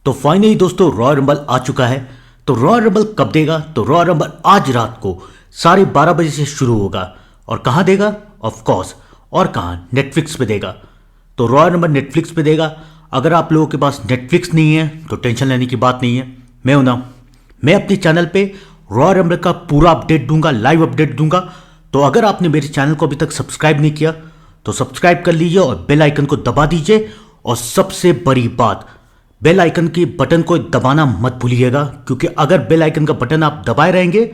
तो फाइनली दोस्तों royal rumble आ चुका है। तो रॉयल रंबल कब देगा? तो रॉयल रंबल आज रात को 12:30 बजे से शुरू होगा। और कहाँ देगा? ऑफ कोर्स, और कहाँ? नेटफ्लिक्स पे देगा। तो रॉयल रंबल नेटफ्लिक्स पे देगा। अगर आप लोगों के पास नेटफ्लिक्स नहीं है तो टेंशन लेने की बात नहीं है। मैं हूं ना, मैं अपने चैनल पे रॉयल रंबल का पूरा अपडेट दूंगा, लाइव अपडेट दूंगा। तो अगर आपने मेरे चैनल को अभी तक सब्सक्राइब नहीं किया तो सब्सक्राइब कर लीजिए और बेल आइकन को दबा दीजिए। और सबसे बड़ी बात, बेल आइकन के बटन को दबाना मत भूलिएगा, क्योंकि अगर बेल आइकन का बटन आप दबाए रहेंगे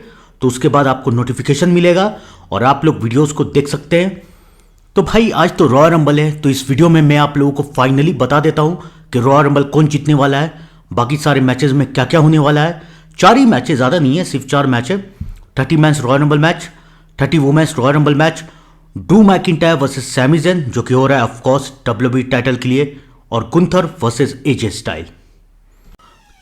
तो उसके बाद आपको नोटिफिकेशन मिलेगा और आप लोग वीडियोस को देख सकते हैं। तो भाई आज तो रॉयल रंबल है, तो इस वीडियो में मैं आप लोगों को फाइनली बता देता हूं कि रॉयल रंबल कौन जीतने वाला है, बाकी सारे मैचेस में क्या क्या होने वाला है। 4 ही मैच है, ज़्यादा नहीं है, सिर्फ 4 मैच है। 30 match royal rumble match, 30 women's royal rumble match, Drew McIntyre versus Sami Zayn जो कि हो रहा है ऑफकोर्स WWE टाइटल के लिए, और गुंथर वर्सेस एजे स्टाइल।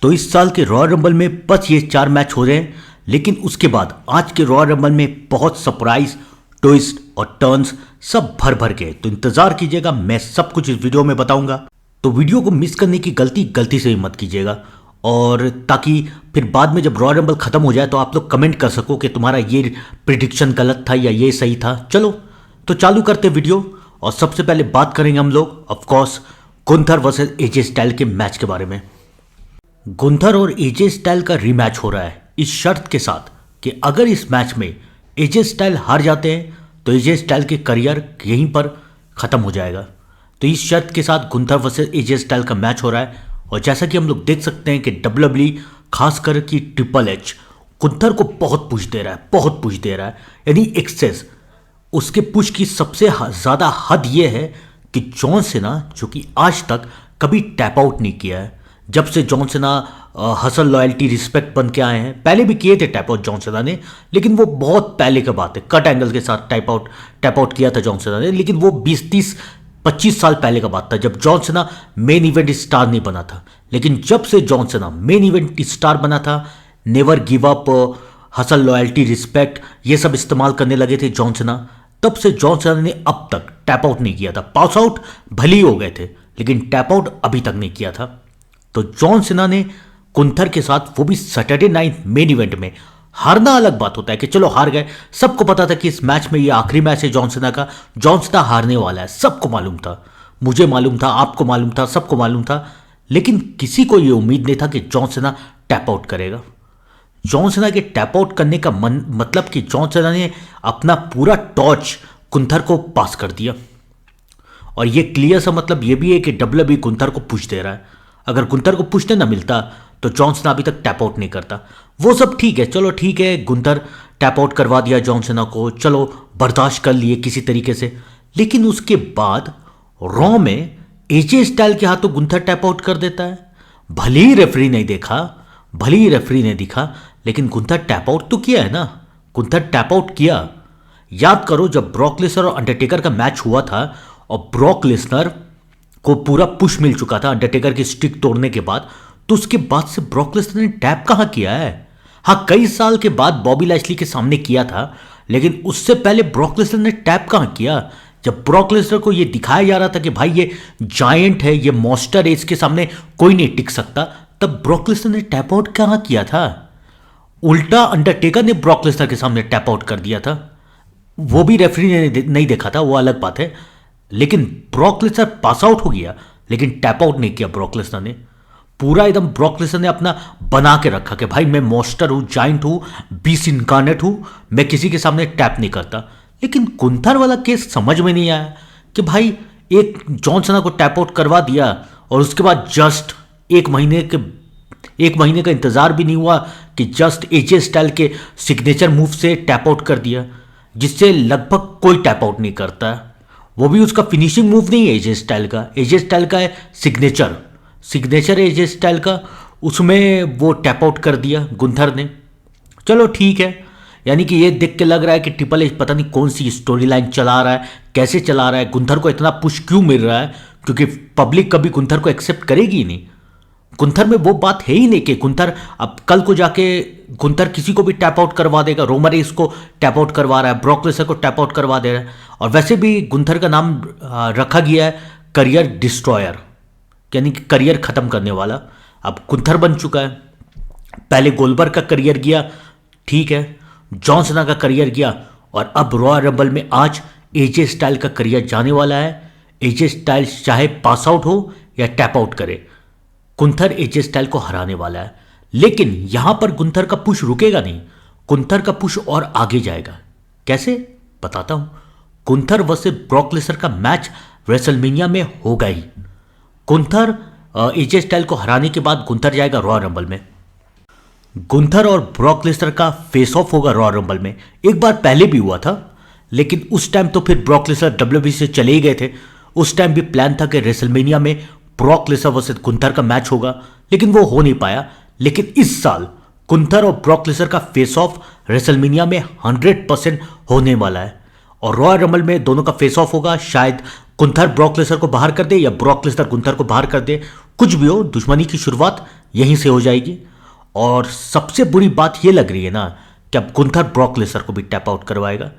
तो इस साल के रॉयल रंबल में बस ये 4 मैच हो रहे हैं, लेकिन उसके बाद आज के रॉयल रंबल में बहुत सरप्राइज, ट्विस्ट और टर्न्स सब भर भर के। तो इंतजार कीजिएगा, मैं सब कुछ इस वीडियो में बताऊंगा। तो वीडियो को मिस करने की गलती से भी मत कीजिएगा, और ताकि फिर बाद में जब रॉयल रंबल खत्म हो जाए तो आप लोग कमेंट कर सको कि तुम्हारा ये प्रिडिक्शन गलत था या ये सही था। चलो तो चालू करते वीडियो। और सबसे पहले बात करेंगे हम लोग ऑफकोर्स गुंथर वर्सेस एजे स्टाइल के मैच के बारे में। गुंथर और एजे स्टाइल का रीमैच हो रहा है इस शर्त के साथ कि अगर इस मैच में एजे स्टाइल हार जाते हैं तो एजे स्टाइल के करियर यहीं पर ख़त्म हो जाएगा। तो इस शर्त के साथ गुंथर वर्सेस एजे स्टाइल का मैच हो रहा है। और जैसा कि हम लोग देख सकते हैं कि WWE खासकर कि ट्रिपल एच गुंथर को बहुत पुश दे रहा है, बहुत पुश दे रहा है, यानी एक्सेस। उसके पुश की सबसे ज़्यादा हद यह है कि जॉन सीना, जो कि आज तक कभी टैप आउट नहीं किया है, जब से John Cena hustle loyalty respect बन के आए हैं। पहले भी किए थे टैप आउट जॉन सीना ने, लेकिन वो बहुत पहले की बात है। कट एंगल के साथ टैप आउट किया था जॉन सीना ने, लेकिन वो 20-30-25 साल पहले का बात था, जब John Cena main event star नहीं बना था। लेकिन जब से John Cena main event star बना था, never give up, hustle loyalty respect, ये सब इस्तेमाल करने लगे थे जॉन सीना, तब से जॉन सीना ने अब तक टैप आउट नहीं किया था। पास आउट भले ही हो गए थे, लेकिन टैप आउट अभी तक नहीं किया था। तो जॉन सीना ने गुंथर के साथ, वो भी सैटरडे नाइट मेन इवेंट में, हारना अलग बात होता है कि चलो हार गए। सबको पता था कि इस मैच में ये आखिरी मैच है जॉन सीना का, जॉन सीना हारने वाला है, सबको मालूम था, मुझे मालूम था, आपको मालूम था, सबको मालूम था। लेकिन किसी को ये उम्मीद नहीं था कि जॉन सीना टैप आउट करेगा। जॉन सीना के टैप आउट करने का मतलब कि जॉन सीना ने अपना पूरा टॉर्च गुंथर को पास कर दिया। और ये क्लियर सा मतलब ये भी है कि WWE गुंथर को पुश दे रहा है। अगर गुंथर को पुश ना मिलता तो जॉन सीना अभी तक टैप आउट नहीं करता। वो सब ठीक है, चलो ठीक है, गुंथर टैप आउट करवा दिया जॉन सीना को, चलो बर्दाश्त कर लिए किसी तरीके से। लेकिन उसके बाद रॉ में एजे स्टाइल के हाथों गुंथर टैप आउट कर देता है। भले ही रेफरी नहीं देखा, भले ही रेफरी ने दिखा, लेकिन गुंथर टैप आउट तो किया है ना, गुंथर टैप आउट किया। याद करो जब ब्रॉक लेसनर और अंडरटेकर का मैच हुआ था और ब्रॉक लेसनर को पूरा पुश मिल चुका था अंडरटेकर की स्टिक तोड़ने के बाद, तो उसके बाद से ब्रॉक लेसनर ने टैप कहां किया है? हाँ, कई साल के बाद बॉबी लैशली के सामने किया था, लेकिन उससे पहले ब्रॉक लेसनर ने टैप कहां किया? जब ब्रॉक लेसनर को यह दिखाया जा रहा था कि भाई ये जायंट है, ये मॉन्स्टर है, इसके सामने कोई नहीं टिक सकता, तब ब्रॉक लेसनर ने टैप आउट कहां किया था? उल्टा अंडरटेकर ने ब्रॉक लेसनर के सामने टैप आउट कर दिया था। वो भी रेफरी ने नहीं देखा था, वो अलग बात है। लेकिन ब्रॉक लेसनर पास आउट हो गया, लेकिन टैप आउट नहीं किया ब्रॉक लेसनर ने। पूरा एकदम ब्रॉक लेसनर ने अपना बना के रखा कि भाई मैं मॉन्स्टर हूं, जायंट हूं, बीस्ट इनकार्नेट हूं, मैं किसी के सामने टैप नहीं करता। लेकिन गुंथर वाला केस समझ में नहीं आया कि भाई एक जॉन सीना को टैप आउट करवा दिया और उसके बाद जस्ट एक महीने का इंतजार भी नहीं हुआ कि जस्ट एजे स्टाइल के सिग्नेचर मूव से टैप आउट कर दिया, जिससे लगभग कोई टैप आउट नहीं करता है। वो भी उसका फिनिशिंग मूव नहीं है एजे स्टाइल का, एजे स्टाइल का है सिग्नेचर एजे स्टाइल का, उसमें वो टैप आउट कर दिया गुंथर ने। चलो ठीक है, यानी कि ये देख के लग रहा है कि ट्रिपल एच पता नहीं कौन सी स्टोरी लाइन चला रहा है, कैसे चला रहा है, गुंथर को इतना पुश क्यों मिल रहा है, क्योंकि पब्लिक कभी गुंथर को एक्सेप्ट करेगी ही नहीं। गुंथर में वो बात है ही नहीं कि गुंथर अब कल को जाके गुंथर किसी को भी टैप आउट करवा देगा। रोमन रेंस को टैप आउट करवा रहा है, ब्रॉक लेसनर को टैप आउट करवा दे रहा है। और वैसे भी गुंथर का नाम रखा गया है करियर डिस्ट्रॉयर, यानी कि करियर ख़त्म करने वाला। अब गुंथर बन चुका है। पहले गोल्डबर्ग का करियर गया, ठीक है, जॉन सीना का करियर गया, और अब रॉयल रंबल में आज एजे स्टाइल का करियर जाने वाला है। एजे स्टाइल चाहे पास आउट हो या टैप आउट करे, गुंथर एजे स्टाइल को हराने वाला है। लेकिन यहां पर गुंथर का पुश रुकेगा नहीं, गुंथर का पुश और आगे जाएगा। कैसे, बताता हूं। गुंथर वर्सेस ब्रॉक लेसनर का मैच रेसलमेनिया में होगा ही। गुंथर एजे स्टाइल को हराने के बाद गुंथर जाएगा रॉयल रंबल में। गुंथर और ब्रॉक लेसनर का फेस ऑफ होगा रॉयल रंबल में। एक बार पहले भी हुआ था, लेकिन उस टाइम तो फिर ब्रॉक लेसनर डब्ल्यूडब्ल्यूई से चले ही गए थे। उस टाइम भी प्लान था कि रेसलमेनिया में ब्रॉक लेसनर वर्सेस गुंथर का मैच होगा, लेकिन वो हो नहीं पाया। लेकिन इस साल गुंथर और ब्रॉक लेसनर का फेस ऑफ रेसलमेनिया में 100% होने वाला है, और रॉयल रंबल में दोनों का फेस ऑफ होगा। शायद गुंथर ब्रॉक लेसनर को बाहर कर दे या ब्रॉक लेसनर गुंथर को बाहर कर दे, कुछ भी हो, दुश्मनी की शुरुआत यहीं से हो जाएगी। और सबसे बुरी बात यह लग रही है ना कि अब गुंथर ब्रॉक लेसनर को भी टैप आउट करवाएगा,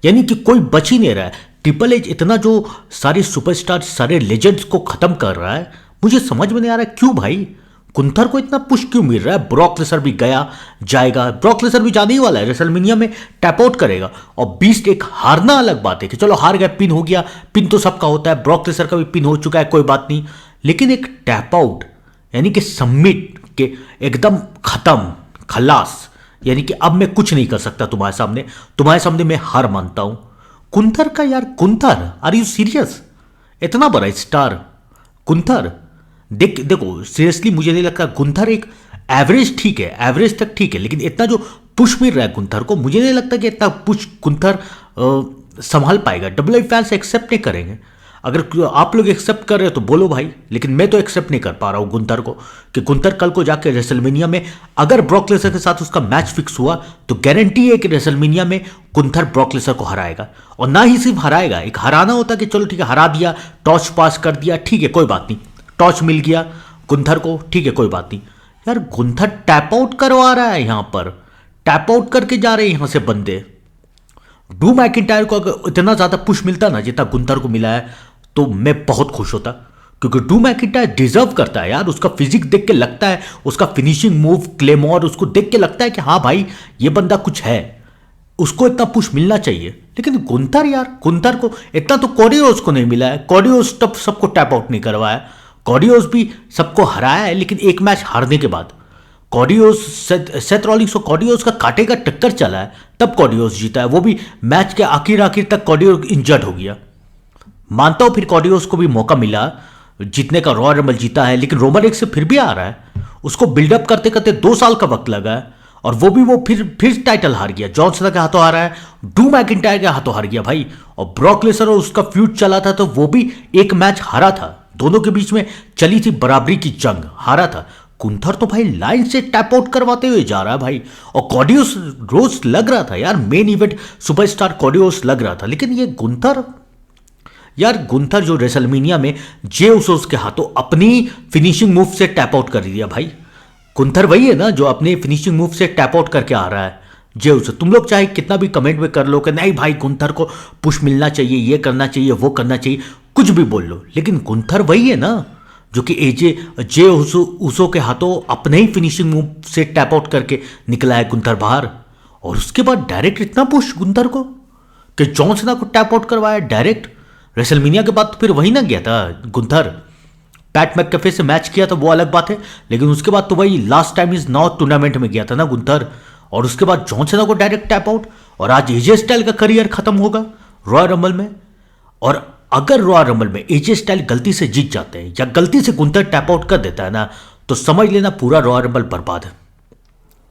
यानी कि कोई बच ही नहीं रहा है। ट्रिपल एच इतना जो सारे सुपरस्टार, सारे लेजेंड्स को खत्म कर रहा है, मुझे समझ में नहीं आ रहा है क्यों भाई, गुंथर को इतना पुश क्यों मिल रहा है। ब्रॉक लेसनर भी गया जाएगा, ब्रॉक लेसनर भी जाने ही वाला है, रेसलमेनिया में टैप आउट करेगा। और बीस्ट एक हारना अलग बात है कि चलो हार गया, पिन हो गया, पिन तो सबका होता है, ब्रॉक लेसनर का भी पिन हो चुका है, कोई बात नहीं। लेकिन एक टैप आउट यानी कि सबमिट के एकदम खत्म, खलास, यानी कि अब मैं कुछ नहीं कर सकता तुम्हारे सामने मैं हार मानता हूं। गुंथर का यार, गुंथर आर यू सीरियस, इतना बड़ा स्टार गुंथर। देखो सीरियसली मुझे नहीं लगता, गुंथर एक एवरेज ठीक है, एवरेज तक ठीक है, लेकिन इतना जो पुश मिल रहा है गुंथर को, मुझे नहीं लगता कि इतना पुश गुंथर संभाल पाएगा। डब्ल्यूडब्ल्यूई फैंस एक्सेप्ट नहीं करेंगे। अगर आप लोग एक्सेप्ट कर रहे हो तो बोलो भाई, लेकिन मैं तो एक्सेप्ट नहीं कर पा रहा हूं गुंथर को, कि गुंथर कल को जाके रेसलमेनिया में अगर ब्रॉक लेसनर के साथ उसका मैच फिक्स हुआ तो गारंटी है कि रेसलमेनिया में गुंथर ब्रॉक लेसनर को हराएगा। और ना ही सिर्फ हराएगा, एक हराना होता कि चलो ठीक है हरा दिया, टॉर्च पास कर दिया, ठीक है कोई बात नहीं, टॉर्च मिल गया गुंथर को, ठीक है कोई बात नहीं। यार गुंथर टैप आउट करवा रहा है, यहां पर टैप आउट करके जा रहे हैं यहां से बंदे। ड्रू मैकिंटायर को अगर इतना ज्यादा पुश मिलता ना जितना गुंथर को मिला है तो मैं बहुत खुश होता, क्योंकि ड्रू मैकिंटायर डिजर्व करता है यार। उसका फिजिक देख के लगता है, उसका फिनिशिंग मूव क्लेमोर, उसको देख के लगता है कि हाँ भाई ये बंदा कुछ है, उसको इतना पुश मिलना चाहिए। लेकिन गुंथर यार, गुंथर को इतना तो कॉडियोस को नहीं मिला है। कॉडियोस तब सबको टैप आउट नहीं करवाया, कॉडियोस भी सबको हराया है, लेकिन एक मैच हारने के बाद कॉडियोस, सेथ रॉलिंग्स और कॉडियोस का कांटे का टक्कर चला है, तब कॉडियोस जीता है, वो भी मैच के आखिर तक कॉडियोस इंजर्ड हो गया। मानता हूं फिर कॉडियोस को भी मौका मिला जीतने का, रॉयल रंबल जीता है, लेकिन रोमन रेक्स से फिर भी आ रहा है, उसको बिल्डअप करते करते 2 साल का वक्त लगा है, और वो भी वो फिर टाइटल हार गया। जॉन सीना के हाथों हारा है, ड्रू मैकिंटायर के हाथों हार गया भाई। और ब्रॉक लेसनर और उसका फ्यूड चला था तो वो भी एक मैच हारा था, दोनों के बीच में चली थी बराबरी की जंग, हारा था। गुंथर तो भाई लाइन से टैप आउट करवाते हुए जा रहा है भाई। और कॉडियोस रोज लग रहा था यार, मेन इवेंट सुपरस्टार कॉडियोस लग रहा था, लेकिन ये गुंथर यार, गुंथर जो रेसलमेनिया में जे उसोस के हाथों अपनी फिनिशिंग मूव से टैप आउट कर दिया भाई। गुंथर वही है ना जो अपने फिनिशिंग मूव से टैप आउट करके आ रहा है जे उसो। तुम लोग चाहे कितना भी कमेंट में कर लो कि नहीं भाई गुंथर को पुश मिलना चाहिए, ये करना चाहिए, वो करना चाहिए, कुछ भी बोल लो, लेकिन गुंथर वही है ना जो कि जे उसो के हाथों अपने ही फिनिशिंग मूव से टैप आउट करके निकला है गुंथर बाहर। और उसके बाद डायरेक्ट इतना पुश गुंथर को कि जॉन सीना को टैप आउट करवाया डायरेक्ट। रेसलमेनिया के बाद तो फिर वही ना गया था गुंथर, पैट मैककेफे से मैच किया था, वो अलग बात है, लेकिन उसके बाद तो वही last time is now tournament में गया था ना गुंथर। और उसके बाद जॉन सीना को डायरेक्ट टैप आउट, और आज एजे स्टाइल का करियर खत्म होगा रॉयल रंबल में। और अगर रॉयल रंबल में एजे स्टाइल गलती से जीत जाते हैं या गलती से गुंथर टैप आउट कर देता है ना, तो समझ लेना पूरा रॉयल रंबल बर्बाद है।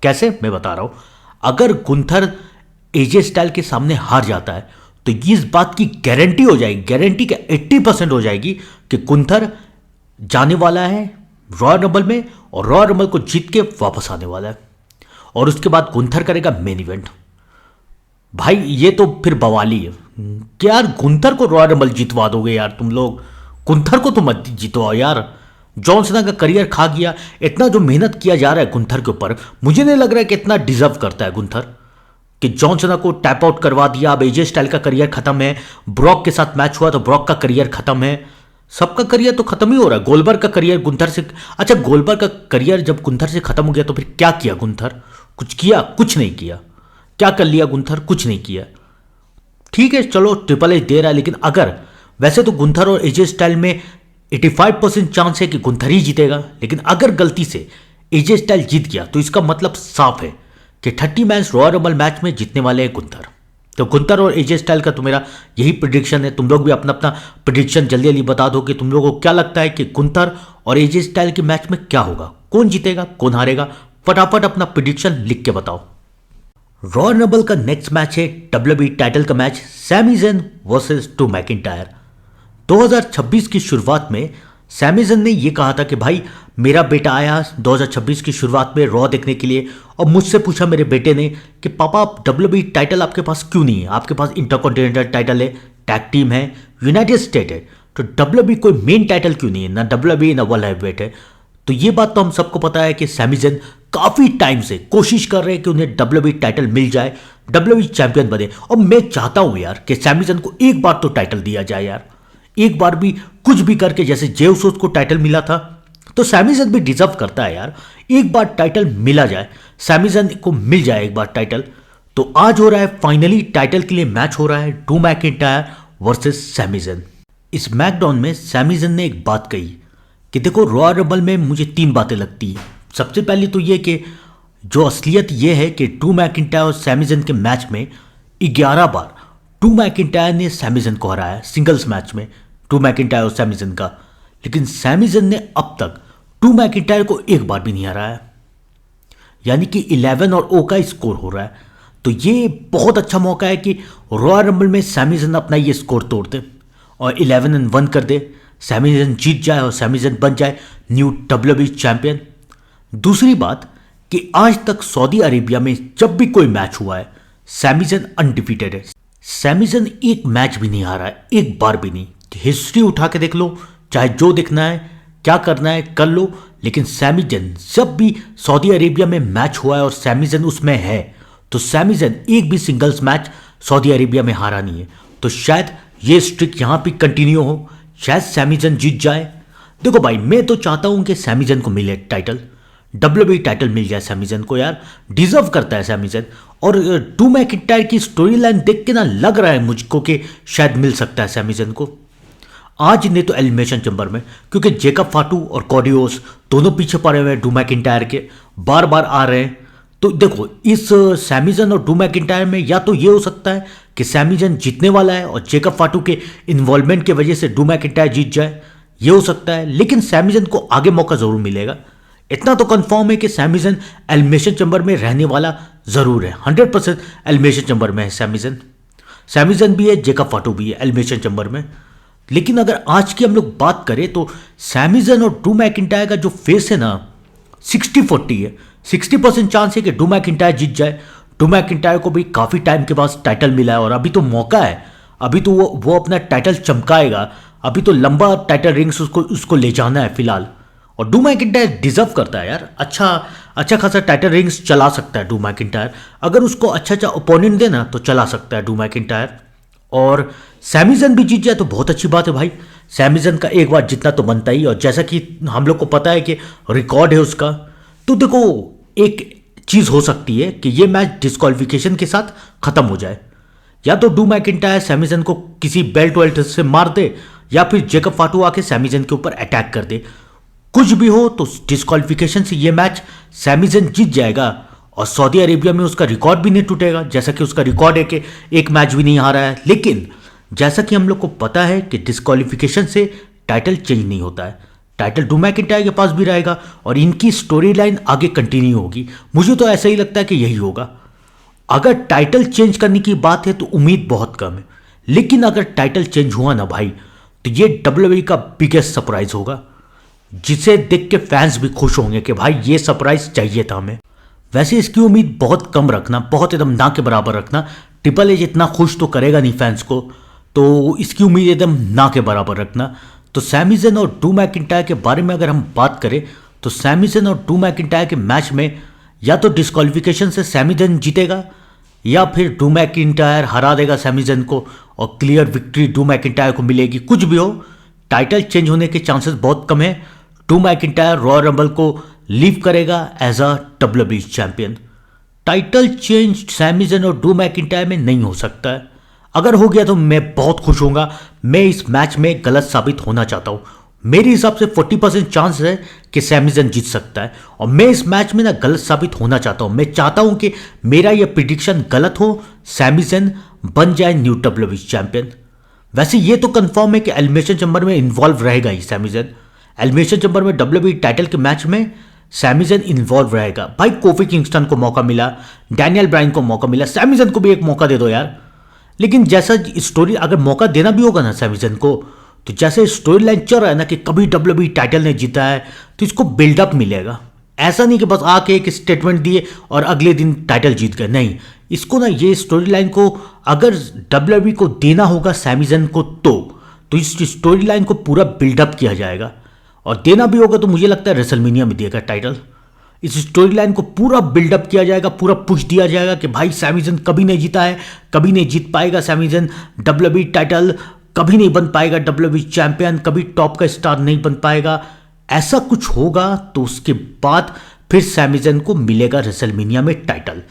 कैसे, मैं बता रहा हूं। अगर गुंथर एजे स्टाइल के सामने हार जाता है तो ये इस बात की गारंटी हो जाएगी, गारंटी के 80% हो जाएगी कि गुंथर जाने वाला है रॉयल रंबल में, और रॉयल रंबल को जीत के वापस आने वाला है। और उसके बाद गुंथर करेगा मेन इवेंट। भाई ये तो फिर बवाली है कि यार गुंथर को रॉयल रंबल जितवा दोगे यार तुम लोग, गुंथर को तो मत जितवाओ यार। जॉन सीना का करियर खा गया, इतना जो मेहनत किया जा रहा है गुंथर के ऊपर, मुझे नहीं लग रहा है कि इतना डिजर्व करता है गुंथर कि जॉन सीना को टैप आउट करवा दिया। अब एजे स्टाइल का करियर खत्म है, ब्रॉक के साथ मैच हुआ तो ब्रॉक का करियर खत्म है, सबका करियर तो खत्म ही हो रहा है। गोलबर्ग का करियर गुंथर से, अच्छा गोलबर्ग का करियर जब गुंथर से खत्म हो गया तो फिर क्या किया गुंथर? कुछ किया? कुछ नहीं किया। क्या कर लिया गुंथर? कुछ नहीं किया। ठीक है चलो ट्रिपल एच दे रहा है, लेकिन अगर वैसे तो गुंथर और एजे स्टाइल में 85% चांस है कि गुंथर ही जीतेगा, लेकिन अगर गलती से एजे स्टाइल जीत गया तो इसका मतलब साफ है कि 30 मैच रॉयल रंबल मैच में जीतने वाले हैं गुंथर। तो गुंथर और एजे स्टाइल का तो मेरा यही प्रिडिक्शन है। तुम लोग भी अपना अपना प्रिडिक्शन जल्दी जल्दी बता दो कि तुम लोगों को क्या लगता है कि गुंथर और एजे स्टाइल के मैच में क्या होगा, कौन जीतेगा कौन हारेगा। फटाफट अपना प्रिडिक्शन लिख के बताओ। रॉयल रंबल का नेक्स्ट मैच है डब्ल्यूबी टाइटल का match, Sami Zayn versus Drew McIntyre. 2026 की शुरुआत में सैमी ज़ेन ने यह कहा था कि भाई मेरा बेटा आया 2026 की शुरुआत में रॉ देखने के लिए और मुझसे पूछा मेरे बेटे ने कि पापा डब्ल्यूबी टाइटल आपके पास क्यों नहीं है? आपके पास इंटरकॉन्टिनेंटल टाइटल है, टैग टीम है, यूनाइटेड स्टेट है, तो डब्ल्यूबी कोई मेन टाइटल क्यों नहीं है? ना डब्ल्यूबी ना वर्ल्ड हैवीवेट है। तो ये बात तो हम सबको पता है कि सैमी ज़ेन काफी टाइम से कोशिश कर रहे हैं कि उन्हें डब्ल्यूबी टाइटल मिल जाए, डब्ल्यूबी चैंपियन बने। और मैं चाहता हूं यार कि सैमी ज़ेन को एक बार तो टाइटल दिया जाए यार, एक बार भी कुछ भी करके। जैसे जे उसोस को टाइटल मिला था तो सैमी ज़ेन भी डिजर्व करता है यार, एक बार टाइटल मिला जाए, सैमी ज़ेन को मिल जाए एक बार टाइटल। तो आज हो रहा है फाइनली टाइटल के लिए मैच हो रहा है Drew McIntyre versus Sami Zayn. इस मैकडाउन में सैमी ज़ेन ने एक बात कही कि देखो रॉयल रंबल में मुझे 3 बातें लगती हैं। सबसे पहले तो ये कि जो असलियत ये है कि ड्रू मैकिंटायर और सैमी ज़ेन के मैच में 11 बार ड्रू मैकिंटायर ने सैमी ज़ेन को हराया सिंगल्स मैच में, ड्रू मैकिंटायर और सैमी ज़ेन का। लेकिन सैमी ज़ेन ने अब तक ड्रू मैकिंटायर को एक बार भी नहीं हराया, यानी कि 11 और ओ का स्कोर हो रहा है। तो ये बहुत अच्छा मौका है कि रॉयल रंबल में सैमी ज़ेन अपना ये स्कोर तोड़ दे और 11-1 कर दे, सैमी ज़ेन जीत जाए और सैमी ज़ेन बन जाए न्यू डब्ल्यूबी चैंपियन। दूसरी बात कि आज तक सऊदी अरेबिया में जब भी कोई मैच हुआ है सैमी ज़ेन अनडिफीटेड है। सैमी ज़ेन एक मैच भी नहीं हारा है, एक बार भी नहीं। हिस्ट्री उठा के देख लो, चाहे जो देखना है क्या करना है कर लो, लेकिन सैमी ज़ेन जब भी सऊदी अरेबिया में मैच हुआ है और सैमी ज़ेन उसमें है तो सैमी ज़ेन एक भी सिंगल्स मैच सऊदी अरेबिया में हारा नहीं है। तो शायद ये स्ट्रिक यहाँ भी कंटिन्यू हो, शायद सैमी ज़ेन जीत जाए। देखो भाई मैं तो चाहता हूँ कि सैमी ज़ेन को मिले टाइटल, डब्ल्यूबी टाइटल मिल जाए सैमी ज़ेन को यार, डिजर्व करता है सैमी ज़ेन। और ड्रू मैकिंटायर की स्टोरी लाइन देख के ना लग रहा है मुझको कि शायद मिल सकता है सैमी ज़ेन को आज नहीं तो एलिमिनेशन चैम्बर में, क्योंकि जेकब फाटू और कॉडियोस दोनों पीछे पड़े हुए हैं ड्रू मैकिंटायर के, बार बार आ रहे हैं। तो देखो इस सैमी ज़ेन और ड्रू मैकिंटायर में या तो ये हो सकता है कि सैमी ज़ेन जीतने वाला है और जेकब फाटू के इन्वॉल्वमेंट की वजह से ड्रू मैकिंटायर जीत जाए, ये हो सकता है। लेकिन सैमी ज़ेन को आगे मौका जरूर मिलेगा, इतना तो कंफर्म है कि सैमी ज़ेन एलिमिनेशन चैम्बर में रहने वाला जरूर है, 100% एलिमिनेशन चैम्बर में है सैमी ज़ेन। सैमी ज़ेन भी है, जेकब फाटू भी है एलिमिनेशन चैम्बर में। लेकिन अगर आज की हम लोग बात करें तो सैमी ज़ेन और ड्रू मैकिंटायर का जो फेस है ना 60-40 है, 60% चांस है कि ड्रू मैकिंटायर जीत जाए। ड्रू मैकिंटायर को भी काफ़ी टाइम के बाद टाइटल मिला है और अभी तो मौका है, अभी तो वो अपना टाइटल चमकाएगा, अभी तो लंबा टाइटल रिंग्स उसको ले जाना है फिलहाल। और ड्रू मैकिंटायर डिजर्व करता है यार, अच्छा खासा टाइटल रिंग्स चला सकता है ड्रू मैकिंटायर, अगर उसको अच्छा ओपोनेंट देना तो चला सकता है ड्रू मैकिंटायर। और सैमी ज़ेन भी जीत जाए तो बहुत अच्छी बात है भाई, सैमी ज़ेन का एक बार जीतना तो बनता ही। और जैसा कि हम लोग को पता है कि रिकॉर्ड है उसका, तो देखो एक चीज़ हो सकती है कि ये मैच डिस्क्वालिफिकेशन के साथ ख़त्म हो जाए, या तो ड्रू मैकिंटायर सैमी ज़ेन को किसी बेल्ट वेल्ट से मार दे या फिर जेकब फाटू आके सैमी ज़ेन के ऊपर अटैक कर दे। कुछ भी हो तो डिस्क्वालिफिकेशन से ये मैच सैमी ज़ेन जीत जाएगा और सऊदी अरेबिया में उसका रिकॉर्ड भी नहीं टूटेगा, जैसा कि उसका रिकॉर्ड है कि एक मैच भी नहीं हारा है। लेकिन जैसा कि हम लोग को पता है कि डिस्क्वालिफिकेशन से टाइटल चेंज नहीं होता है, टाइटल ड्रू मैकिंटायर के पास भी रहेगा और इनकी स्टोरी लाइन आगे कंटिन्यू होगी। मुझे तो ऐसा ही लगता है कि यही होगा। अगर टाइटल चेंज करने की बात है तो उम्मीद बहुत कम है, लेकिन अगर टाइटल चेंज हुआ ना भाई तो ये डब्ल्यूडब्ल्यूई का बिगेस्ट सरप्राइज होगा, जिसे देख के फैंस भी खुश होंगे कि भाई ये सरप्राइज चाहिए था हमें। वैसे इसकी उम्मीद बहुत कम रखना, बहुत एकदम ना के बराबर रखना। ट्रिपल एच इतना खुश तो करेगा नहीं फैंस को, तो इसकी उम्मीद एकदम ना के बराबर रखना। तो सैमी ज़ेन और ड्रू मैकिंटायर के बारे में अगर हम बात करें तो सैमी ज़ेन और ड्रू मैकिंटायर के मैच में या तो डिस्क्वालिफिकेशन से सैमी ज़ेन जीतेगा या फिर ड्रू मैकिंटायर हरा देगा सैमी ज़ेन को और क्लियर विक्ट्री ड्रू मैकिंटायर को मिलेगी। कुछ भी हो, टाइटल चेंज होने के चांसेस बहुत कम है। ड्रू मैकिंटायर रॉयल रंबल को लीव करेगा as a WWE champion. Title change Sami Zayn और ड्रू मैकिंटायर में नहीं हो सकता है। अगर हो गया तो मैं बहुत खुश होऊंगा। मैं इस मैच में गलत साबित होना चाहता हूँ। मेरे हिसाब से 40% चांस है कि सैमी ज़ैन जीत सकता है और मैं इस मैच में ना गलत साबित होना चाहता हूँ। मैं चाहता हूँ कि मेरा यह प्रिडिक्शन गलत हो, सैमी ज़ैन बन जाए न्यू डब्ल्यूडब्ल्यूई चैंपियन। वैसे ये तो कंफर्म है कि एलिमिनेशन चैम्बर में इन्वॉल्व रहेगा ही सैमी ज़ैन। एलिमिनेशन चैम्बर में डब्ल्यूडब्ल्यूई टाइटल के मैच में सैमी ज़ैन इन्वॉल्व रहेगा। भाई कोफी किंगस्टन को मौका मिला, डैनियल ब्रायन को मौका मिला, सैमी ज़ैन को भी एक मौका दे दो यार। लेकिन जैसा स्टोरी अगर मौका देना भी होगा ना सैमी ज़ैन को, तो जैसे स्टोरी लाइन चल रहा है ना कि कभी डब्ल्यूडब्ल्यूई टाइटल ने जीता है, तो इसको बिल्डअप मिलेगा। ऐसा नहीं कि बस आके एक स्टेटमेंट दिए और अगले दिन टाइटल जीत गए, नहीं। इसको ना ये स्टोरी लाइन को अगर डब्ल्यूडब्ल्यूई को देना होगा सैमी ज़ैन को तो इस स्टोरी लाइन को पूरा बिल्डअप किया जाएगा और देना भी होगा तो मुझे लगता है रेसलमेनिया में देगा टाइटल। इस स्टोरी लाइन को पूरा बिल्डअप किया जाएगा, पूरा पुश दिया जाएगा कि भाई सैमी ज़ैन कभी नहीं जीता है, कभी नहीं जीत पाएगा सैमी ज़ैन डब्ल्यूडब्ल्यूई टाइटल, कभी नहीं बन पाएगा डब्ल्यूडब्ल्यूई चैंपियन, कभी टॉप का स्टार नहीं बन पाएगा। ऐसा कुछ होगा तो उसके बाद फिर सैमी ज़ैन को मिलेगा रेसलमेनिया में टाइटल।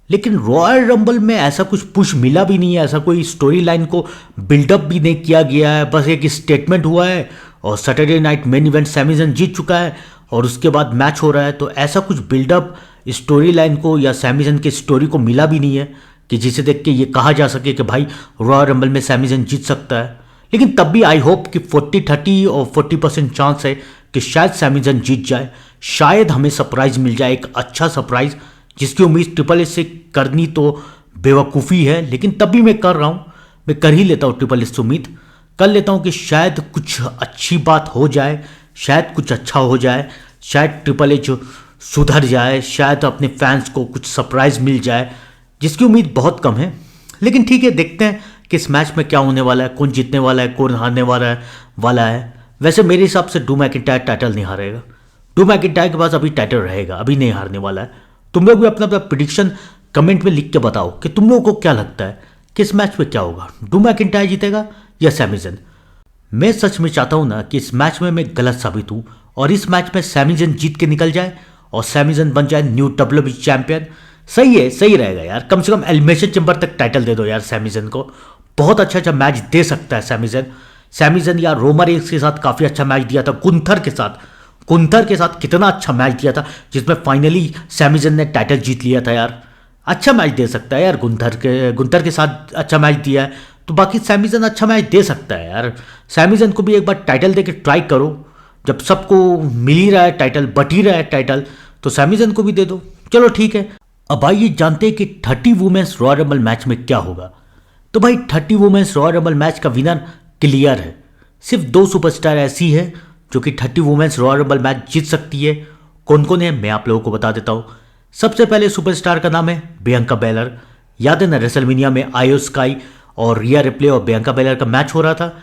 लेकिन रॉयल रंबल में ऐसा कुछ पुश मिला भी नहीं है, ऐसा कोई स्टोरी लाइन को बिल्डअप भी नहीं किया गया है। बस एक स्टेटमेंट हुआ है और Saturday night main event Sami Zayn जीत चुका है और उसके बाद मैच हो रहा है। तो ऐसा कुछ बिल्डअप स्टोरी लाइन को या सैमी ज़ैन की स्टोरी को मिला भी नहीं है कि जिसे देख के ये कहा जा सके कि भाई रॉयल रंबल में सैमी ज़ैन जीत सकता है। लेकिन तब भी आई होप कि 40-30 और 40% चांस है कि शायद सैमी ज़ैन जीत जाए। शायद हमें सरप्राइज मिल जाए, एक अच्छा सरप्राइज, जिसकी उम्मीद ट्रिपल एच से करनी तो बेवकूफ़ी है, लेकिन तब भी मैं कर रहा हूँ। मैं कर ही लेता हूँ, ट्रिपल एच से उम्मीद कर लेता हूँ कि शायद कुछ अच्छी बात हो जाए, शायद कुछ अच्छा हो जाए, शायद ट्रिपल एच सुधर जाए, शायद अपने फैंस को कुछ सरप्राइज मिल जाए, जिसकी उम्मीद बहुत कम है। लेकिन ठीक है, देखते हैं कि इस मैच में क्या होने वाला है, कौन जीतने वाला है, कौन हारने वाला है। वैसे मेरे हिसाब से ड्रू मैकिंटायर टाइटल नहीं हारेगा। ड्रू मैकिंटायर के पास अभी टाइटल रहेगा, अभी नहीं हारने वाला है। तुम लोग भी अपना अपना प्रिडिक्शन कमेंट में लिख के बताओ कि तुम लोगों को क्या लगता है कि इस मैच में क्या होगा, ड्रू मैकिंटायर जीतेगा या सैमी ज़ैन। मैं सच में चाहता हूं ना कि इस मैच में मैं गलत साबित हूं और इस मैच में सैमी ज़ैन जीत के निकल जाए और सैमी ज़ैन बन जाए न्यू डब्ल्यूडब्ल्यूई चैंपियन। सही है, सही रहेगा यार। कम से कम एलिमिनेशन चैम्बर तक टाइटल दे दो यार सैमी ज़ैन को। बहुत अच्छा मैच दे सकता है सैमी ज़ैन। सैमी ज़ैन यार रोमन रेंस के साथ काफ़ी अच्छा मैच दिया था, गुंथर के साथ कितना अच्छा मैच दिया था, जिसमें फाइनली सैमी ज़ैन ने टाइटल जीत लिया था यार। अच्छा मैच दे सकता है यार, गुंथर के साथ अच्छा मैच दिया है, तो बाकी सैमी ज़ैन अच्छा मैच दे सकता है यार। सैमी ज़ैन को भी एक बार टाइटल दे के ट्राई करो। जब सबको मिल ही रहा है टाइटल, बट ही रहा है टाइटल, तो सैमी ज़ैन को भी दे दो। चलो ठीक है, अब आइए जानते हैं कि 30 वुमेन्स रॉयल रंबल मैच में क्या होगा। तो भाई 30 वुमेन्स रॉयल रंबल मैच का विनर क्लियर है। सिर्फ 2 सुपरस्टार ऐसी है जो कि 30 वुमेन्स रॉयल रंबल मैच जीत सकती है। कौन कौन है मैं आप लोगों को बता देता हूँ। सबसे पहले सुपरस्टार का नाम है बियांका बेलर। याद है ना, रेसलमेनिया में आयो स्काई और रिया रिप्ले और बियांका बेलर का मैच हो रहा था।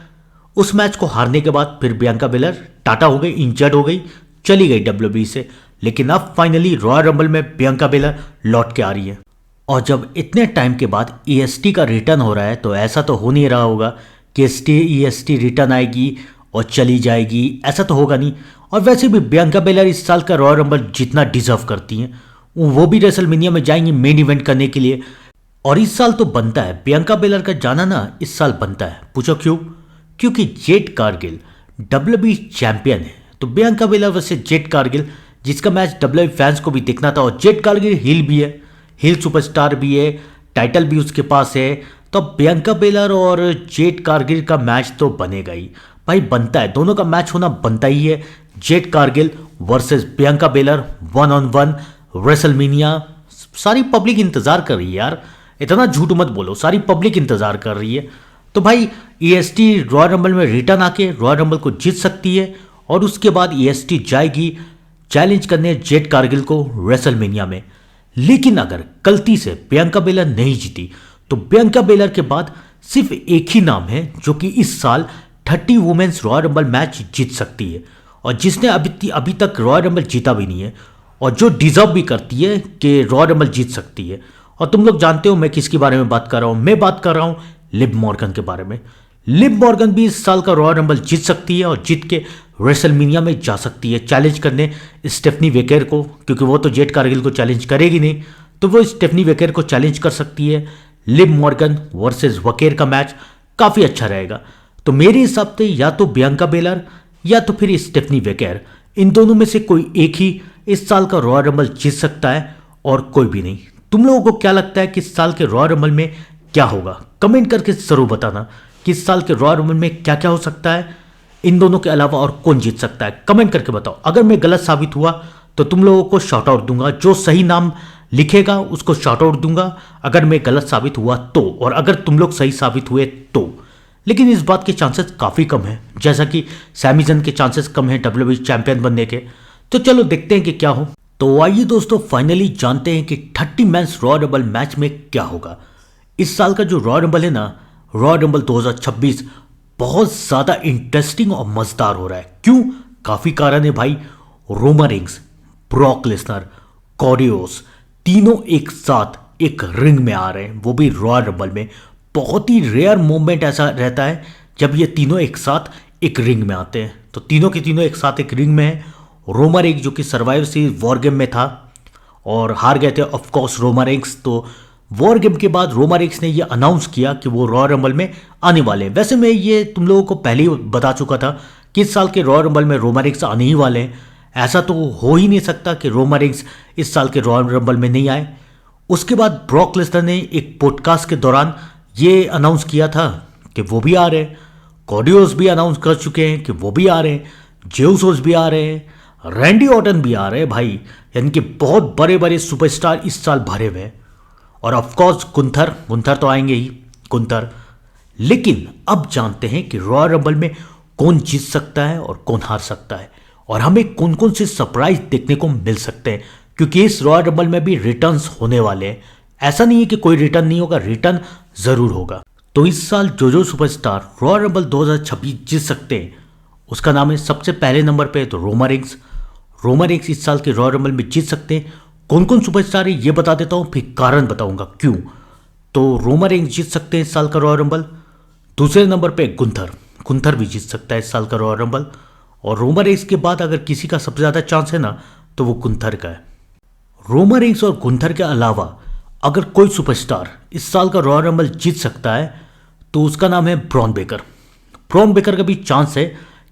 उस मैच को हारने के बाद फिर बियांका बेलर टाटा हो गई, इंजर्ड हो गई, चली गई डब्ल्यूडब्ल्यूई से। लेकिन अब फाइनली रॉयल रंबल में बियांका बेलर लौट के आ रही है। और जब इतने टाइम के बाद ईएसटी का रिटर्न हो रहा है, तो ऐसा तो हो नहीं रहा होगा कि ईएसटी रिटर्न आएगी और चली जाएगी, ऐसा तो होगा नहीं। और वैसे भी बियांका बेलर इस साल का रॉयल रंबल जितना डिजर्व करती हैं। वो भी रेसलमेनिया में जाएंगी मेन इवेंट करने के लिए। और इस साल तो बनता है बियांका बेलर का जाना ना, इस साल बनता है। पूछो क्यों? क्योंकि जेड कारगिल डब्ल्यूडब्ल्यूई चैंपियन है। तो बियांका बेलर वैसे जेड कारगिल, जिसका मैच डब्ल्यूडब्ल्यूई फैंस को भी देखना था, और जेड कारगिल हिल भी है, हिल सुपरस्टार भी है, टाइटल भी उसके पास है। तो बियांका बेलर और जेड कारगिल का मैच तो बनेगा ही भाई, बनता है। दोनों का मैच होना बनता ही है। Jade Cargill versus Bianca baler 1-on-1 WrestleMania. सारी पब्लिक इंतजार कर रही है यार, इतना झूठ मत बोलो, सारी पब्लिक इंतजार कर रही है। तो भाई ईएसटी रॉयल रंबल में रिटर्न आके रॉयल रंबल को जीत सकती है और उसके बाद ईएसटी जाएगी चैलेंज करने जेड कारगिल को रेसलमेनिया में। लेकिन अगर गलती से बियांका बेलर नहीं जीती, तो बियांका बेलर के बाद सिर्फ एक ही नाम है जो कि इस साल 30 वुमेन्स रॉयल रंबल मैच जीत सकती है, और जिसने अभी तक रॉयल रंबल जीता भी नहीं है, और जो डिजर्व भी करती है कि रॉयल रंबल जीत सकती है। और तुम लोग जानते हो मैं किसके बारे में बात कर रहा हूँ। मैं बात कर रहा हूँ लिव मॉर्गन के बारे में। लिव मॉर्गन भी इस साल का रॉयल रंबल जीत सकती है और जीत के रेसलमेनिया में जा सकती है चैलेंज करने स्टेफनी वेकेर को, क्योंकि वो तो जेड कारगिल को चैलेंज करेगी नहीं, तो वो स्टेफनी वेकेर को चैलेंज कर सकती है। लिव मॉर्गन वर्सेस वकेर का मैच काफ़ी अच्छा रहेगा। तो मेरे हिसाब से या तो बियांका बेलर या तो फिर स्टेफनी वेकेर, इन दोनों में से कोई एक ही इस साल का रॉयल रंबल जीत सकता है और कोई भी नहीं। तुम लोगों को क्या लगता है कि इस साल के रॉयल रंबल में क्या होगा? कमेंट करके जरूर बताना कि इस साल के रॉयल रंबल में क्या क्या हो सकता है, इन दोनों के अलावा और कौन जीत सकता है। कमेंट करके बताओ। अगर मैं गलत साबित हुआ तो तुम लोगों को शॉर्ट आउट दूंगा, जो सही नाम लिखेगा उसको शॉर्ट आउट दूंगा अगर मैं गलत साबित हुआ तो, और अगर तुम लोग सही साबित हुए तो। लेकिन इस बात के चांसेस काफ़ी कम हैं, जैसा कि सैमी ज़न के चांसेस कम हैं डब्ल्यूडब्ल्यूई चैंपियन बनने के। तो चलो देखते हैं कि क्या हो। तो आइए दोस्तों फाइनली जानते हैं कि 30 मैंस रॉयल रंबल मैच में क्या होगा। इस साल का जो रॉयल रंबल है ना, रॉयल रंबल 2026 बहुत ज़्यादा इंटरेस्टिंग और मज़ेदार हो रहा है। क्यों? काफ़ी कारण है भाई। रोमन रेंस, ब्रॉक लेसनर, कॉडियोस, तीनों एक साथ एक रिंग में आ रहे हैं, वो भी रॉयल रंबल में। बहुत ही रेयर मोमेंट ऐसा रहता है जब ये तीनों एक साथ एक रिंग में आते हैं। तो तीनों के तीनों एक साथ एक रिंग में है। रोमन रेंस जो कि सर्वाइवर सीरीज वॉर गेम में था और हार गए थे ऑफ कोर्स रोमन रेंस। तो वॉर गेम के बाद रोमन रेंस ने ये अनाउंस किया कि वो रॉयल रंबल में आने वाले हैं। वैसे मैं ये तुम लोगों को पहले ही बता चुका था कि इस साल के रॉयल रंबल में रोमन रेंस आने ही वाले हैं। ऐसा तो हो ही नहीं सकता कि रोमन रेंस इस साल के रॉयल रंबल में नहीं आए। उसके बाद ब्रॉक लेसनर ने एक पॉडकास्ट के दौरान ये अनाउंस किया था कि वो भी आ रहे हैं। कॉडियोस भी अनाउंस कर चुके हैं कि वो भी आ रहे हैं। जेउसोस भी आ रहे हैं। रैंडी ऑर्टन भी आ रहे हैं भाई। यानी कि बहुत बड़े बड़े सुपरस्टार इस साल भरे हुए हैं। और ऑफकोर्स गुंथर तो आएंगे ही, गुंथर। लेकिन अब जानते हैं कि रॉयल रंबल में कौन जीत सकता है और कौन हार सकता है, और हमें कौन कौन से सरप्राइज देखने को मिल सकते हैं, क्योंकि इस रॉयल रंबल में भी रिटर्न्स होने वाले हैं। ऐसा नहीं है कि कोई रिटर्न नहीं होगा, रिटर्न जरूर होगा। तो इस साल जो सुपरस्टार रॉयल रंबल 2026 जीत सकते हैं उसका नाम है, सबसे पहले नंबर पे है तो रोमन रेंस। रोमन रेंस इस साल के रॉयल रंबल में जीत सकते हैं। कौन कौन सुपरस्टार है ये बता देता हूं, फिर कारण बताऊंगा क्यों। तो रोमन रेंस जीत सकते हैं इस साल का रॉयल रंबल। दूसरे नंबर पे गुंथर भी जीत सकता है इस साल का रॉयल रंबल। और रोमन रेंस के बाद अगर किसी का सबसे ज़्यादा चांस है ना तो वो गुंथर का है। रोमन रेंस और गुंथर के अलावा अगर कोई सुपरस्टार इस साल का रॉयल रंबल जीत सकता है तो उसका नाम है ब्रॉन बेकर। ब्रॉन बेकर का भी चांस है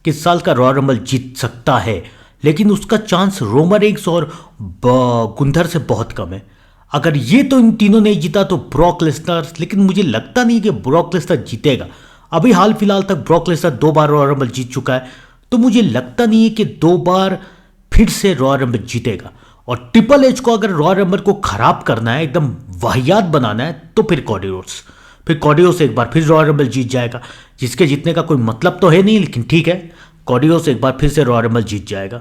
कि इस साल का रॉयल रंबल जीत सकता है, लेकिन उसका चांस रोमन रेंस और गुंथर से बहुत कम है। अगर ये तो इन तीनों नहीं जीता तो ब्रॉक लेसनर, लेकिन मुझे लगता नहीं कि ब्रॉक लेसनर जीतेगा। अभी हाल फिलहाल तक ब्रॉक लेसनर 2 बार रॉयल रंबल जीत चुका है, तो मुझे लगता नहीं है कि 2 बार फिर से रॉयल रंबल जीतेगा। और ट्रिपल एच को अगर रॉयल रंबल को खराब करना है, एकदम वाहियात बनाना है, तो फिर कॉडियोस एक बार फिर रॉयल रंबल जीत जाएगा, जिसके जीतने का कोई मतलब तो है नहीं, लेकिन ठीक है, कॉडियोस एक बार फिर से रॉयल रंबल जीत जाएगा।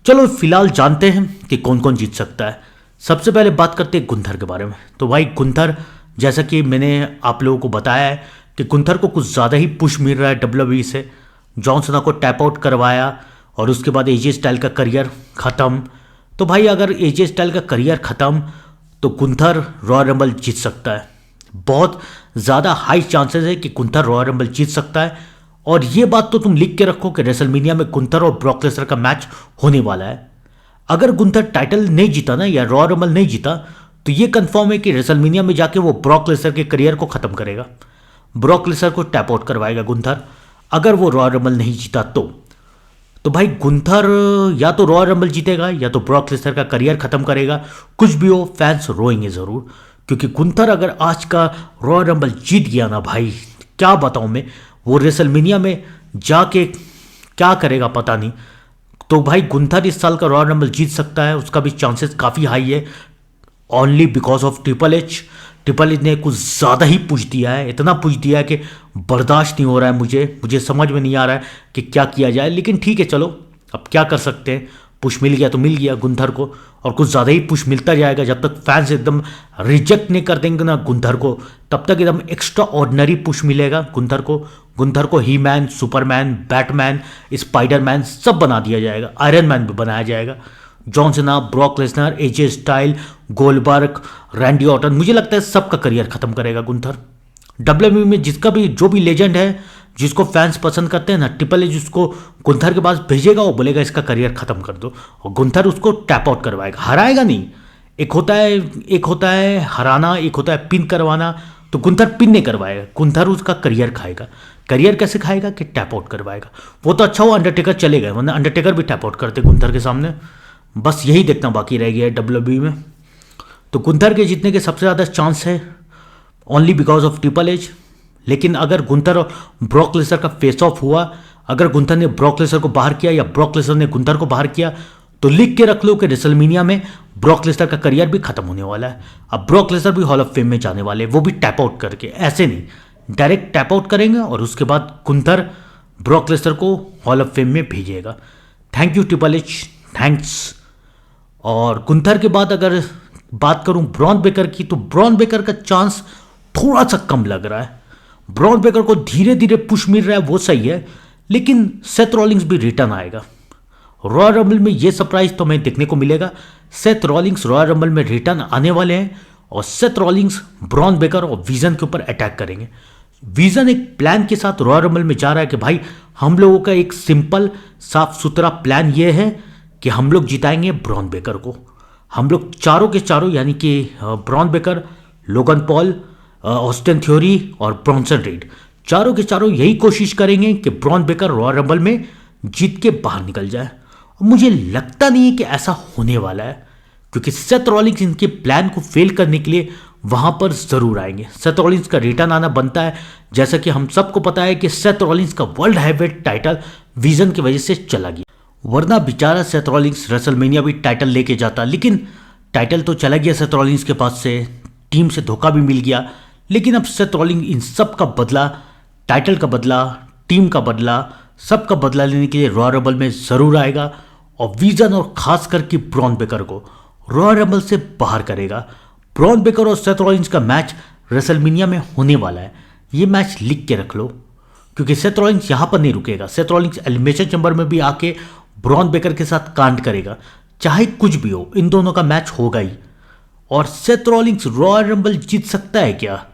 चलो फिलहाल जानते हैं कि कौन कौन जीत सकता है। सबसे पहले बात करते हैं गुंथर के बारे में। तो भाई गुंथर, जैसा कि मैंने आप लोगों को बताया है कि गुंथर को कुछ ज़्यादा ही पुश मिल रहा है डब्ल्यूडब्ल्यूई से। जॉन सीना को टैप आउट करवाया और उसके बाद एजे स्टाइल का करियर ख़त्म। तो भाई अगर एजे स्टाइल का करियर ख़त्म तो गुंथर रॉयल रंबल जीत सकता है। बहुत ज़्यादा हाई चांसेस है कि गुंथर रॉयल रंबल जीत सकता है। और ये बात तो तुम लिख के रखो कि रेसलमेनिया में गुंथर और ब्रॉक लेसनर का मैच होने वाला है। अगर गुंथर टाइटल नहीं जीता ना, या रॉयल रंबल नहीं जीता, तो ये कंफर्म है कि रेसलमेनिया में जाके वो ब्रॉक लेसनर के करियर को ख़त्म करेगा। ब्रॉक लेसनर को टैप आउट करवाएगा गुंथर, अगर वो रॉयल रंबल नहीं जीता तो भाई गुंथर या तो रॉयल रंबल जीतेगा या तो ब्रॉक लेसनर का करियर ख़त्म करेगा। कुछ भी हो, फैंस रोएंगे ज़रूर, क्योंकि गुंथर अगर आज का रॉयल रंबल जीत गया ना भाई, क्या बताऊं मैं, वो रेसलमेनिया में जाके क्या करेगा पता नहीं। तो भाई गुंथर इस साल का रॉयल रंबल जीत सकता है, उसका भी चांसेस काफ़ी हाई है, only because of triple H. Triple H ने कुछ ज़्यादा ही पूछ दिया है, इतना पूछ दिया है कि बर्दाश्त नहीं हो रहा है मुझे समझ में नहीं आ रहा है कि क्या किया जाए। लेकिन ठीक है, चलो अब क्या कर सकते हैं, पुश मिल गया तो मिल गया गुंथर को, और कुछ ज़्यादा ही पुश मिलता जाएगा। जब तक फैंस एकदम रिजेक्ट नहीं कर देंगे ना गुंथर को, तब तक एकदम एक्स्ट्रा ऑर्डिनरी पुश मिलेगा गुंथर को। गुंथर को ही मैन, सुपरमैन, बैटमैन, स्पाइडरमैन सब बना दिया जाएगा, आयरन मैन भी बनाया जाएगा। जॉन सीना, ब्रॉक लेसनर, एजे स्टाइल, गोल्डबर्ग, रैंडी ऑर्टन, मुझे लगता है सबका करियर खत्म करेगा गुंथर। डब्ल्यूडब्ल्यूई में जिसका भी जो भी लेजेंड है जिसको फैंस पसंद करते हैं ना, ट्रिपल एच उसको गुंथर के पास भेजेगा, वो बोलेगा इसका करियर खत्म कर दो, और गुंथर उसको टैप आउट करवाएगा, हराएगा नहीं। एक होता है हराना, एक होता है पिन करवाना। तो गुंथर पिन नहीं करवाएगा, गुंथर उसका करियर खाएगा। करियर कैसे खाएगा कि टैप आउट करवाएगा। वो तो अच्छा, वो अंडरटेकर चले गए, वरना अंडरटेकर भी टैप आउट करते गुंथर के सामने। बस यही देखना बाकी रह गया है डब्ल्यूडब्ल्यूई में। तो गुंथर के जीतने के सबसे ज़्यादा चांस है only because of triple H. लेकिन अगर गुंथर और ब्रॉक लेसनर का फेस ऑफ हुआ, अगर गुंथर ने ब्रॉक लेसनर को बाहर किया या ब्रॉक लेसनर ने गुंथर को बाहर किया, तो लिख के रख लो कि रेसलमेनिया में ब्रॉक लेसनर का करियर भी खत्म होने वाला है। अब ब्रॉक लेसनर भी हॉल ऑफ फेम में जाने वाले, वो भी टैप आउट करके, ऐसे नहीं, डायरेक्ट टैप आउट करेंगे और उसके बाद गुंथर ब्रॉक लेसनर को हॉल ऑफ फेम में भेजेगा। Thank you triple H, thanks. और गुंथर के बाद अगर बात करूं ब्रॉन बेकर की, तो ब्रॉन बेकर का चांस थोड़ा सा कम लग रहा है। ब्रॉन बेकर को धीरे धीरे पुश मिल रहा है, वो सही है, लेकिन सेथ रॉलिंग्स भी रिटर्न आएगा। रॉयल रंबल में ये सरप्राइज तो हमें देखने को मिलेगा, सेथ रॉलिंग्स रॉयल रंबल में रिटर्न आने वाले हैं और सेथ रॉलिंग्स ब्रॉन बेकर और विजन के ऊपर अटैक करेंगे। विजन एक प्लान के साथ रॉयल रंबल में जा रहा है कि भाई हम लोगों का एक सिंपल साफ सुथरा प्लान ये है कि हम लोग जिताएंगे ब्रॉन बेकर को। हम लोग चारों के चारों, यानी कि Bron Breakker, Logan Paul, Austin Theory और ब्रॉन्सन रीड, चारों के चारों यही कोशिश करेंगे कि ब्रॉन बेकर रॉयल रंबल में जीत के बाहर निकल जाए। मुझे लगता नहीं है कि ऐसा होने वाला है, क्योंकि सेथ रॉलिंग्स इनके प्लान को फेल करने के लिए वहां पर जरूर आएंगे। सेथ रॉलिंग्स का रिटर्न आना बनता है, जैसा कि हम सबको पता है कि सेथ रॉलिंग्स का वर्ल्ड हैवीवेट टाइटल विजन की वजह से चला गया, वरना बेचारा सेथ रॉलिंग्स रेसलमेनिया भी टाइटल लेके जाता। लेकिन टाइटल तो चला गया सेथ रॉलिंग्स के पास से, टीम से धोखा भी मिल गया। लेकिन अब सेथ रॉलिंग्स इन सब का बदला, टाइटल का बदला, टीम का बदला, सबका बदला लेने के लिए रॉयल रंबल में जरूर आएगा और विजन और खास करके ब्रॉन बेकर को रॉयल रंबल से बाहर करेगा। ब्रॉन बेकर और सेथ रॉलिंग्स का मैच रेसलमेनिया में होने वाला है, ये मैच लिख के रख लो, क्योंकि सेथ रॉलिंग्स यहां पर नहीं रुकेगा। सेथ रॉलिंग्स एलिमिनेशन चैम्बर में भी आके ब्रॉन बेकर के साथ कांड करेगा, चाहे कुछ भी हो, इन दोनों का मैच होगा ही। और सेथ रॉलिंग्स रॉयल रंबल जीत सकता है क्या?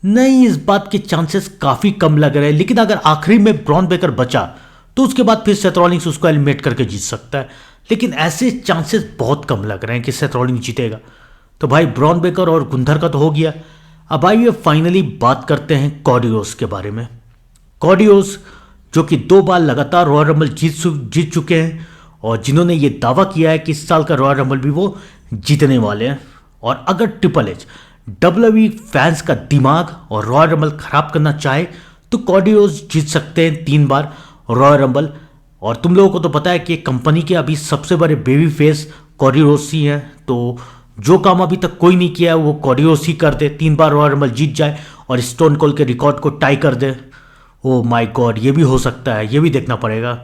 नहीं, इस बात के चांसेस काफी कम लग रहे हैं। लेकिन अगर आखिरी में ब्रॉन बेकर बचा तो उसके बाद फिर सेथ रॉलिंग्स उसको एलिमिनेट करके जीत सकता है, लेकिन ऐसे चांसेस बहुत कम लग रहे हैं कि सेथ रॉलिंग्स जीतेगा। तो भाई ब्रॉन बेकर और गुंथर का तो हो गया। अब आइए फाइनली बात करते हैं कॉडी रोड्स के बारे में। कॉडी रोड्स जो कि 2 बार लगातार रॉयल रंबल जीत चुके हैं और जिन्होंने ये दावा किया है कि इस साल का रॉयल रंबल भी वो जीतने वाले हैं। और अगर ट्रिपल एच डब्ल्यूडब्ल्यूई फैंस का दिमाग और रॉयल रंबल खराब करना चाहे तो कॉडी रोड्स जीत सकते हैं 3 बार रॉयल रंबल। और तुम लोगों को तो पता है कि कंपनी के अभी सबसे बड़े बेबी फेस कॉडी रोड्स ही हैं, तो जो काम अभी तक कोई नहीं किया है वो कॉडी रोड्स ही कर दे, 3 बार रॉयल रंबल जीत जाए और स्टोन कोल्ड के रिकॉर्ड को टाई कर दे। ओ माय गॉड, ये भी हो सकता है, ये भी देखना पड़ेगा।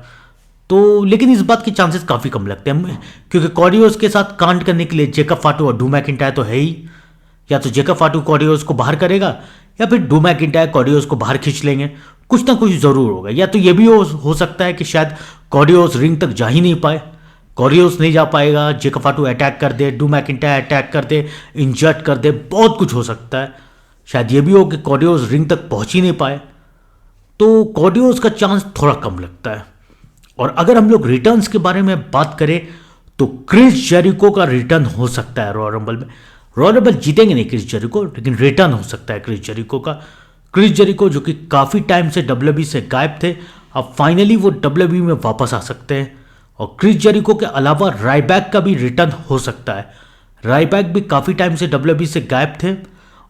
तो लेकिन इस बात के चांसेस काफ़ी कम लगते हैं, क्योंकि कॉडी रोड्स के साथ कांड करने के लिए जेकब फाटू और ड्रू मैकिंटायर तो है ही। या तो जेकब फाटू कॉडी रोड्स को बाहर करेगा या फिर ड्रू मैकिंटायर कॉडी रोड्स को बाहर खींच लेंगे, कुछ ना कुछ जरूर होगा। या तो ये भी हो सकता है कि शायद कॉडी रोड्स रिंग तक जा ही नहीं पाए, कॉडी रोड्स नहीं जा पाएगा, जेकब फाटू अटैक कर दे, ड्रू मैकिंटायर अटैक कर दे, इंजर्ड कर दे, बहुत कुछ हो सकता है। शायद ये भी हो कि कॉडी रोड्स रिंग तक पहुंच ही नहीं पाए, तो कॉडी रोड्स का चांस थोड़ा कम लगता है। और अगर हम लोग रिटर्न्स के बारे में बात करें तो क्रिस जेरिको का रिटर्न हो सकता है रॉयल रंबल में। रॉयल रंबल जीतेंगे नहीं क्रिस जेरिको, लेकिन रिटर्न हो सकता है क्रिस जेरिको का। क्रिस जेरिको जो कि काफ़ी टाइम से डब्ल्यूडब्ल्यूई से गायब थे, अब फाइनली वो डब्ल्यूडब्ल्यूई में वापस आ सकते हैं। और क्रिस जेरिको के अलावा रायबैक का भी रिटर्न हो सकता है। रायबैक भी काफ़ी टाइम से डब्ल्यूडब्ल्यूई से गायब थे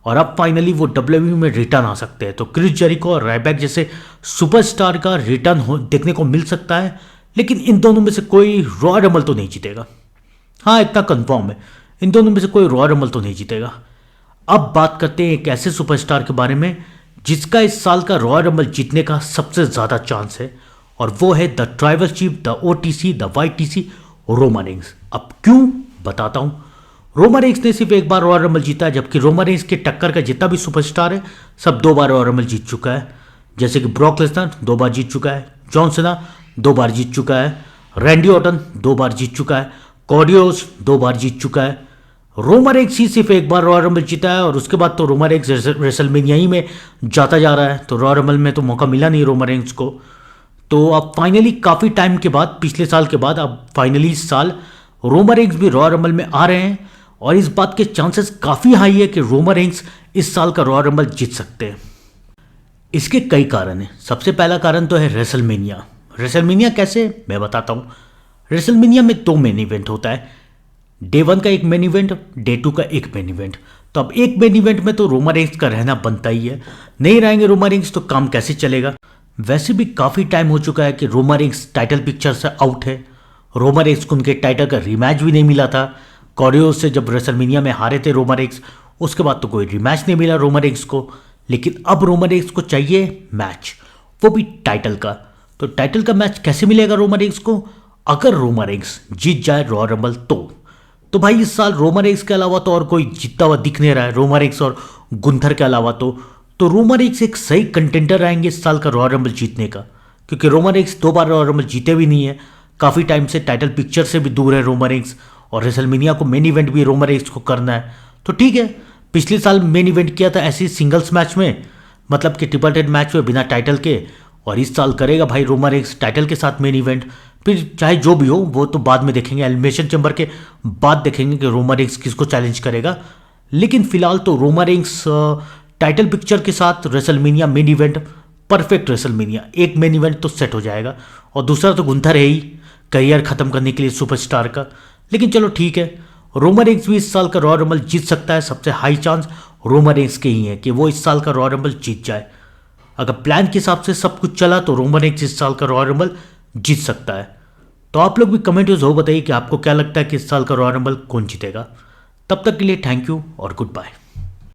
और अब फाइनली वो डब्ल्यूडब्ल्यूई में रिटर्न आ सकते हैं। तो क्रिस जेरिको और रायबैक जैसे सुपरस्टार का रिटर्न देखने को मिल सकता है, लेकिन इन दोनों में से कोई रॉयल रंबल तो नहीं जीतेगा। हाँ, इतना कंफर्म है, इन दोनों में से कोई रॉयल रंबल तो नहीं जीतेगा। अब बात करते हैं एक ऐसे सुपरस्टार के बारे में जिसका इस साल का रॉयल रंबल जीतने का सबसे ज़्यादा चांस है, और वो है the tribal chief, the OTC, the YTC, Roman Reigns. अब क्यों बताता हूं। रोमन रेंस ने सिर्फ एक बार रॉयल रंबल जीता है, जबकि रोमन रेंस के टक्कर का जितना भी सुपरस्टार है सब 2 बार रॉयल रंबल जीत चुका है। जैसे कि ब्रॉक लेसनर 2 बार जीत चुका है, जॉन सीना 2 बार जीत चुका है, रैंडी ऑर्टन 2 बार जीत चुका है, कॉडी रोड्स 2 बार जीत चुका है। रोमन रेंस ही सिर्फ एक बार रॉयल रंबल जीता है और उसके बाद तो रोमन रेंस रेसलमेनिया ही में जाता जा रहा है, तो रॉयल रंबल में तो मौका मिला नहीं रोमन रेंस को। तो अब फाइनली काफ़ी टाइम के बाद, पिछले साल के बाद, अब फाइनली इस साल रोमन रेंस भी रॉयल रंबल में आ रहे हैं और इस बात के चांसेस काफ़ी हाई है कि रोमन रेंस इस साल का रॉयल रंबल जीत सकते हैं। इसके कई कारण हैं। सबसे पहला कारण तो है रेसलमेनिया। रेसलमेनिया कैसे, मैं बताता हूँ। रेसलमेनिया में 2 मेन इवेंट होता है, डे 1 का एक मेन इवेंट, डे 2 का एक मेन इवेंट। तो अब एक मेन इवेंट में तो रोमन रेंस का रहना बनता ही है, नहीं रहेंगे रोमन रेंस तो काम कैसे चलेगा। वैसे भी काफ़ी टाइम हो चुका है कि रोमन रेंस टाइटल पिक्चर से आउट है। रोमन रेंस को उनके टाइटल का रीमैच भी नहीं मिला था कॉरियोस से, जब रेसलमेनिया में हारे थे रोमन रेंस, उसके बाद तो कोई रीमैच नहीं मिला रोमन रेंस को। लेकिन अब रोमन रेंस को चाहिए मैच, वो भी टाइटल का। तो टाइटल का मैच कैसे मिलेगा रोमन रेंस को? अगर रोमन रेंस जीत जाए रॉयल रंबल तो भाई इस साल रोमन रेंस के अलावा तो और कोई जीतता हुआ दिख नहीं रहा है, रोमन रेंस और गुंथर के अलावा। तो रोमन रेंस एक सही कंटेंडर रहेंगे इस साल का रॉयल रंबल जीतने का, क्योंकि रोमन रेंस 2 बार रॉयल रंबल जीते भी नहीं है, काफ़ी टाइम से टाइटल पिक्चर से भी दूर है रोमन रेंस, और रेसलमेनिया को मेन इवेंट भी रोमन रेंस को करना है। तो ठीक है, पिछले साल मेन इवेंट किया था ऐसे सिंगल्स मैच में, मतलब कि ट्रिपल थ्रेट मैच में बिना टाइटल के, और इस साल करेगा भाई रोमन रेंस टाइटल के साथ मेन इवेंट। फिर चाहे जो भी हो वो तो बाद में देखेंगे, एलिमिनेशन चैम्बर के बाद देखेंगे कि रोमन रेंस किसको चैलेंज करेगा। लेकिन फिलहाल तो रोमन रेंस टाइटल पिक्चर के साथ WrestleMania main event, perfect WrestleMania, एक मेन इवेंट तो सेट हो जाएगा। और दूसरा तो गुंथर है ही करियर खत्म करने के लिए सुपरस्टार का। लेकिन चलो ठीक है, रोमन रेंस भी इस साल का रॉयल रंबल जीत सकता है। सबसे हाई चांस रोमन रेंस के ही है कि वो इस साल का रॉयल रंबल जीत जाए। अगर प्लान के हिसाब से सब कुछ चला तो रोमन रेंस इस साल का रॉयल रंबल जीत सकता है। तो आप लोग भी कमेंट में जरूर बताइए कि आपको क्या लगता है कि इस साल का रॉयल रंबल कौन जीतेगा। तब तक के लिए थैंक यू और गुड बाय।